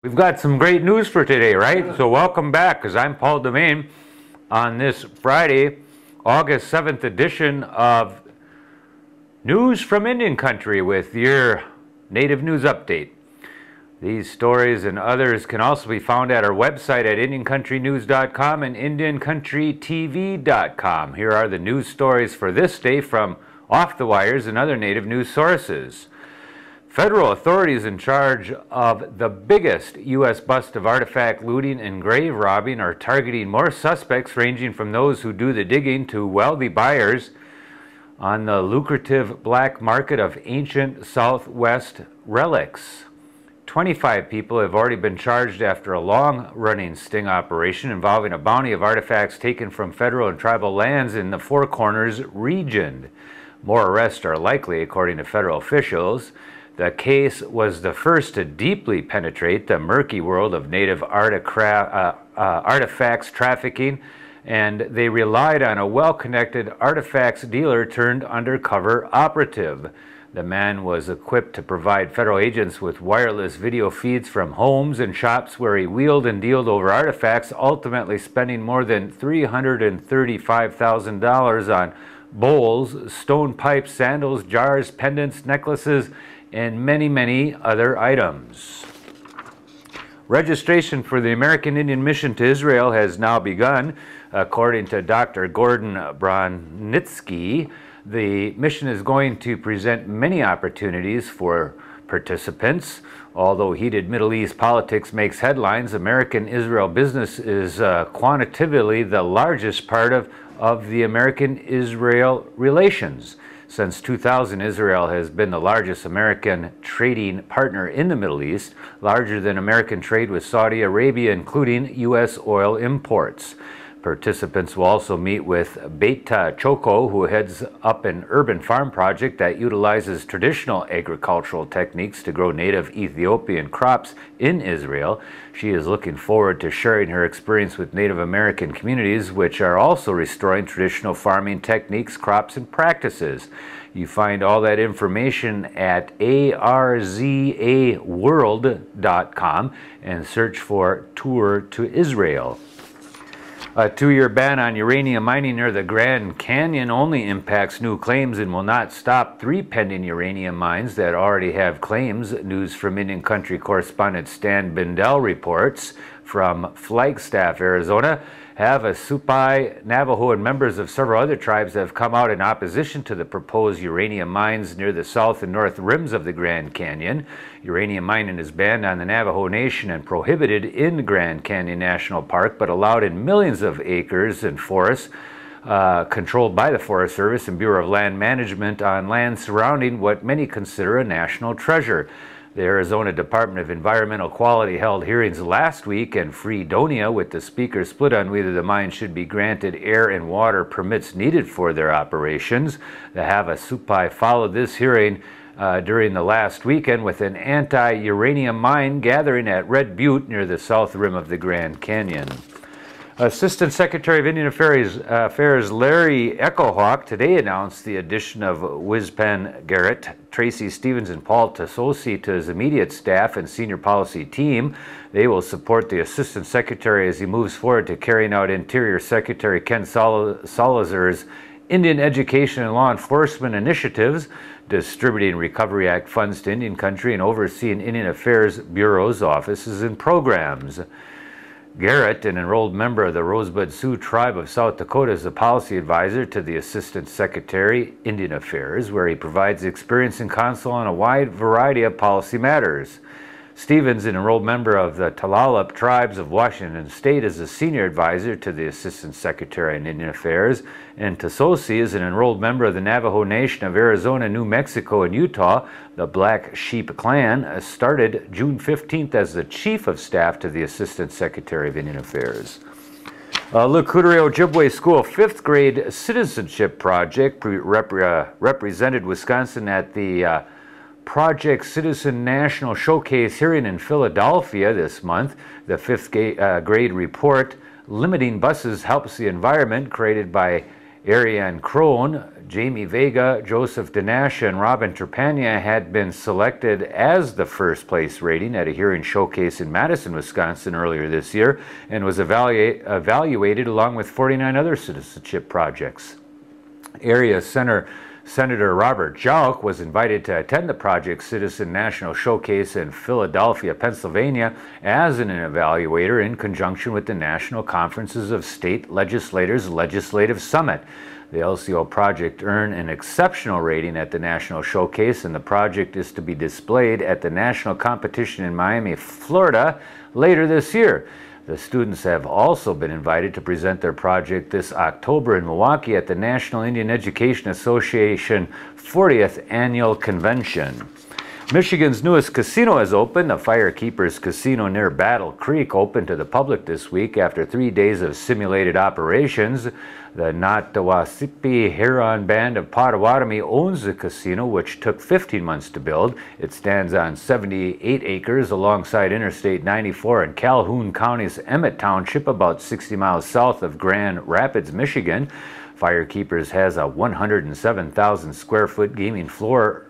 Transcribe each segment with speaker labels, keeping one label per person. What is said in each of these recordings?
Speaker 1: We've got some great news for today, right? So welcome back, because I'm Paul Demain on this Friday, August 7th edition of News from Indian Country with your Native News Update. These stories and others can also be found at our website at IndianCountryNews.com and IndianCountryTV.com. Here are the news stories for this day from Off the Wires and other Native news sources. Federal authorities in charge of the biggest U.S. bust of artifact looting and grave robbing are targeting more suspects ranging from those who do the digging to wealthy buyers on the lucrative black market of ancient Southwest relics. 25 people have already been charged after a long-running sting operation involving a bounty of artifacts taken from federal and tribal lands in the Four Corners region. More arrests are likely, according to federal officials. The case was the first to deeply penetrate the murky world of native artifacts trafficking, and they relied on a well-connected artifacts dealer turned undercover operative. The man was equipped to provide federal agents with wireless video feeds from homes and shops where he wheeled and dealed over artifacts, ultimately spending more than $335,000 on bowls, stone pipes, sandals, jars, pendants, necklaces, and many, many other items. Registration for the American Indian Mission to Israel has now begun. According to Dr. Gordon Bronitsky, the mission is going to present many opportunities for participants. Although heated Middle East politics makes headlines, American-Israel business is quantitatively the largest part of the American-Israel relations. Since 2000, Israel has been the largest American trading partner in the Middle East, larger than American trade with Saudi Arabia, including U.S. oil imports. Participants will also meet with Beta Choko, who heads up an urban farm project that utilizes traditional agricultural techniques to grow native Ethiopian crops in Israel. She is looking forward to sharing her experience with Native American communities, which are also restoring traditional farming techniques, crops, and practices. You find all that information at arzaworld.com and search for Tour to Israel. A 2-year ban on uranium mining near the Grand Canyon only impacts new claims and will not stop 3 pending uranium mines that already have claims. News from Indian Country correspondent Stan Bindell reports. From Flagstaff, Arizona, Havasupai, Navajo, and members of several other tribes have come out in opposition to the proposed uranium mines near the south and north rims of the Grand Canyon. Uranium mining is banned on the Navajo Nation and prohibited in the Grand Canyon National Park, but allowed in millions of acres and forests controlled by the Forest Service and Bureau of Land Management on land surrounding what many consider a national treasure. The Arizona Department of Environmental Quality held hearings last week in Fredonia, with the speaker split on whether the mine should be granted air and water permits needed for their operations. The Havasupai followed this hearing during the last weekend with an anti-uranium mine gathering at Red Butte near the south rim of the Grand Canyon. Assistant Secretary of Indian Affairs Larry Echohawk today announced the addition of Wizpen Garrett, Tracy Stevens, and Paul Tasosi to his immediate staff and senior policy team. They will support the Assistant Secretary as he moves forward to carrying out Interior Secretary Ken Salazar's Indian education and law enforcement initiatives, distributing Recovery Act funds to Indian Country and overseeing Indian Affairs Bureau's offices and programs. Garrett, an enrolled member of the Rosebud Sioux Tribe of South Dakota, is a policy advisor to the Assistant Secretary, Indian Affairs, where he provides experience and counsel on a wide variety of policy matters. Stevens, an enrolled member of the Tulalip Tribes of Washington State, is a senior advisor to the Assistant Secretary in Indian Affairs, and Tasosi is an enrolled member of the Navajo Nation of Arizona, New Mexico, and Utah. The Black Sheep Clan started June 15th as the Chief of Staff to the Assistant Secretary of Indian Affairs. Lucudere Ojibwe School 5th grade citizenship project represented Wisconsin at the Project Citizen National Showcase hearing in Philadelphia this month. The 5th grade report, Limiting Buses Helps the Environment, created by Ariane Crone, Jamie Vega, Joseph Dinasha, and Robin Trepania had been selected as the first place rating at a hearing showcase in Madison, Wisconsin earlier this year, and was evaluated along with 49 other citizenship projects. Area Senator Robert Jauch was invited to attend the Project Citizen National Showcase in Philadelphia, Pennsylvania, as an evaluator in conjunction with the National Conferences of State Legislators Legislative Summit. The LCO project earned an exceptional rating at the National Showcase, and the project is to be displayed at the national competition in Miami, Florida, later this year. The students have also been invited to present their project this October in Milwaukee at the National Indian Education Association 40th Annual Convention. Michigan's newest casino has opened. The Firekeepers Casino near Battle Creek opened to the public this week after 3 days of simulated operations. The Natawasipi Huron Band of Potawatomi owns the casino, which took 15 months to build. It stands on 78 acres alongside Interstate 94 in Calhoun County's Emmett Township, about 60 miles south of Grand Rapids, Michigan. Firekeepers has a 107,000 square foot gaming floor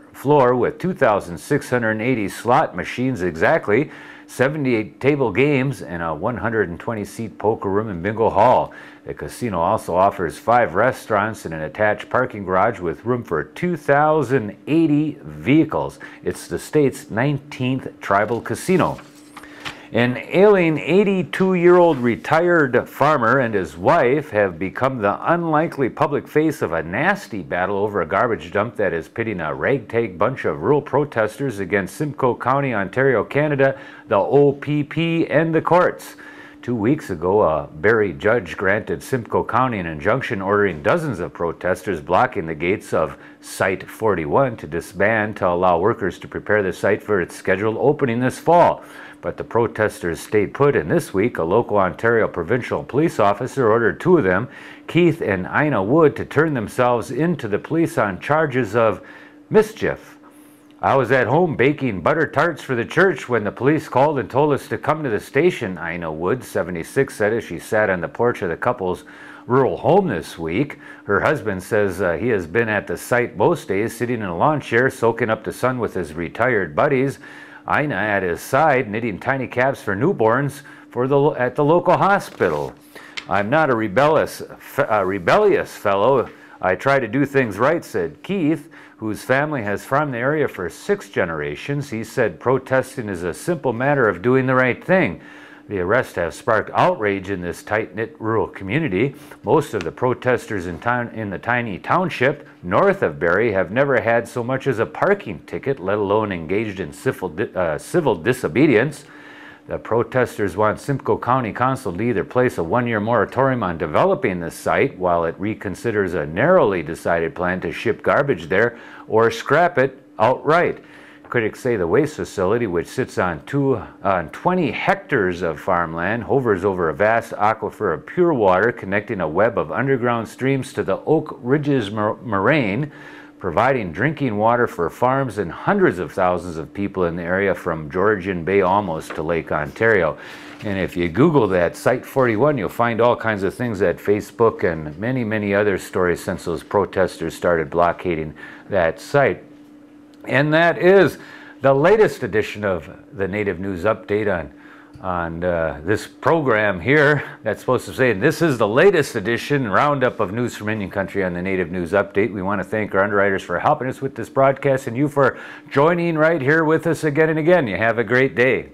Speaker 1: with 2,680 slot machines exactly, 78 table games, and a 120-seat poker room and bingo hall. The casino also offers 5 restaurants and an attached parking garage with room for 2,080 vehicles. It's the state's 19th tribal casino. An ailing 82-year-old retired farmer and his wife have become the unlikely public face of a nasty battle over a garbage dump that is pitting a ragtag bunch of rural protesters against Simcoe County, Ontario, Canada, the OPP, and the courts. 2 weeks ago, a Barrie judge granted Simcoe County an injunction ordering dozens of protesters blocking the gates of Site 41 to disband to allow workers to prepare the site for its scheduled opening this fall. But the protesters stayed put, and this week a local Ontario provincial police officer ordered 2 of them, Keith and Ina Wood, to turn themselves into the police on charges of mischief. I was at home baking butter tarts for the church when the police called and told us to come to the station, Ina Wood, 76, said as she sat on the porch of the couple's rural home this week. Her husband says he has been at the site most days, sitting in a lawn chair, soaking up the sun with his retired buddies. Ina at his side, knitting tiny caps for newborns at the local hospital. I'm not a rebellious fellow. I try to do things right, said Keith, whose family has farmed the area for 6 generations. He said protesting is a simple matter of doing the right thing. The arrests have sparked outrage in this tight-knit rural community. Most of the protesters in the tiny township north of Barrie have never had so much as a parking ticket, let alone engaged in civil disobedience. The protesters want Simcoe County Council to either place a 1-year moratorium on developing the site while it reconsiders a narrowly decided plan to ship garbage there, or scrap it outright. Critics say the waste facility, which sits on 20 hectares of farmland, hovers over a vast aquifer of pure water connecting a web of underground streams to the Oak Ridges moraine, providing drinking water for farms and hundreds of thousands of people in the area from Georgian Bay almost to Lake Ontario. And if you Google that, Site 41, you'll find all kinds of things at Facebook and many, many other stories since those protesters started blockading that site. And that is the latest edition of the Native News Update on this program here. That's supposed to say, this is the latest edition, roundup of news from Indian Country on the Native News Update. We want to thank our underwriters for helping us with this broadcast and you for joining right here with us again and again. You have a great day.